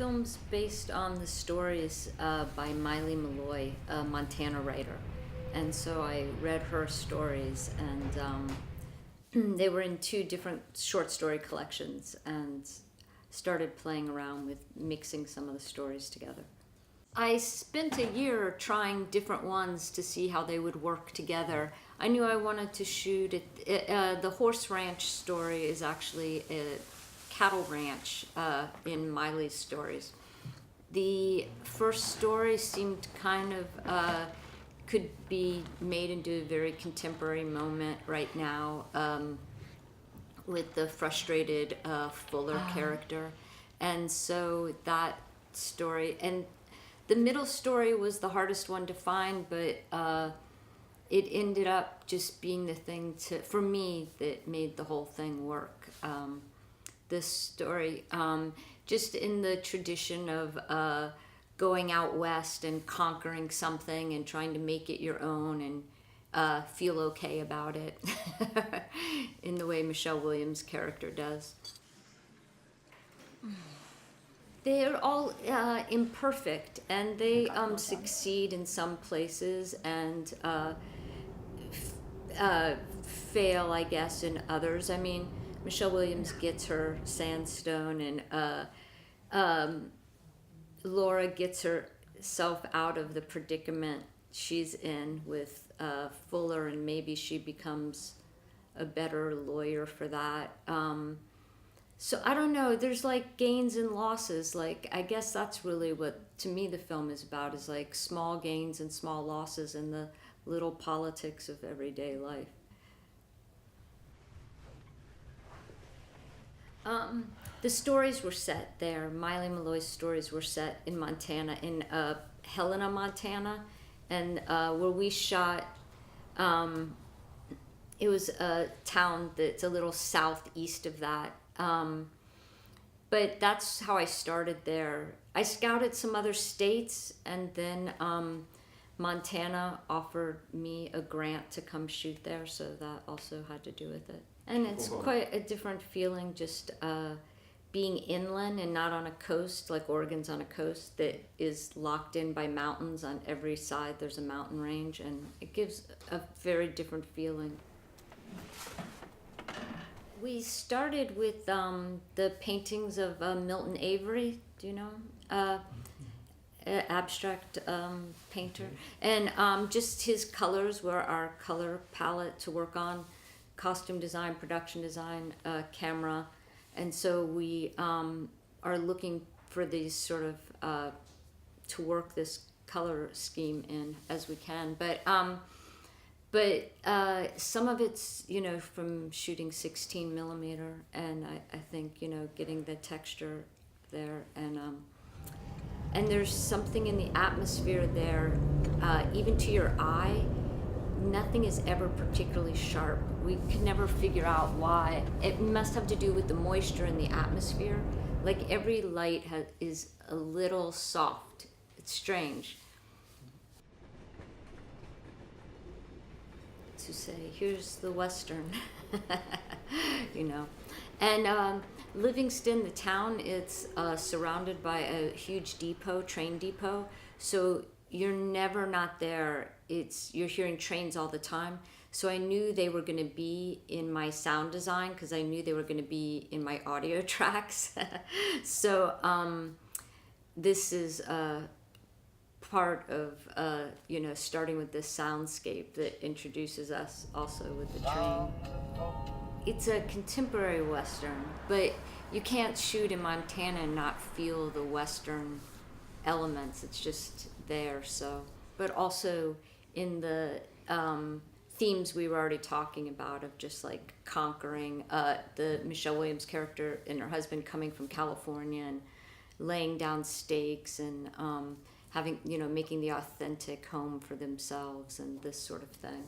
film's based on the stories by Miley Malloy, a Montana writer. And so I read her stories, and they were in 2 different short story collections, and started playing around with mixing some of the stories together. I spent a year trying different ones to see how they would work together. I knew I wanted to shoot it. The horse ranch story is actually a cattle ranch in Miley's stories. The first story seemed kind of could be made into a very contemporary moment right now, with the frustrated Fuller character. And so that story, and the middle story was the hardest one to find, but it ended up just being the thing for me that made the whole thing work. This story, just in the tradition of going out west and conquering something and trying to make it your own and feel okay about it in the way Michelle Williams' character does. They're all imperfect, and they succeed in some places and fail, I guess, in others. I mean, Michelle Williams gets her sandstone, and Laura gets herself out of the predicament she's in with Fuller, and maybe she becomes a better lawyer for that. So I don't know, there's like gains and losses. Like, I guess that's really what, to me, the film is about, is like small gains and small losses in the little politics of everyday life. The stories were set there. Miley Malloy's stories were set in Montana, in Helena, Montana, and where we shot, it was a town that's a little southeast of that. But that's how I started there. I scouted some other states, and then Montana offered me a grant to come shoot there, so that also had to do with it. And it's quite a different feeling, just being inland and not on a coast, like Oregon's on a coast that is locked in by mountains. On every side there's a mountain range, and it gives a very different feeling. We started with the paintings of Milton Avery. Do you know? Abstract painter. And just his colors were our color palette to work on. Costume design, production design, camera. And so we are looking for these sort of, to work this color scheme in as we can. But some of it's, you know, from shooting 16 millimeter, and I think, you know, getting the texture there, and there's something in the atmosphere there, even to your eye. Nothing is ever particularly sharp. We can never figure out why. It must have to do with the moisture in the atmosphere. Like, every light is a little soft. It's strange. To say, here's the Western, you know. And Livingston, the town, it's surrounded by a huge depot, train depot. So you're never not there. You're hearing trains all the time. So I knew they were going to be in my sound design, because I knew they were going to be in my audio tracks. So this is part of, you know, starting with this soundscape that introduces us also with the train. It's a contemporary Western, but you can't shoot in Montana and not feel the Western elements. It's just there. So, but also in the themes we were already talking about, of just like conquering, the Michelle Williams character and her husband coming from California and laying down stakes, and having, you know, making the authentic home for themselves, and this sort of thing.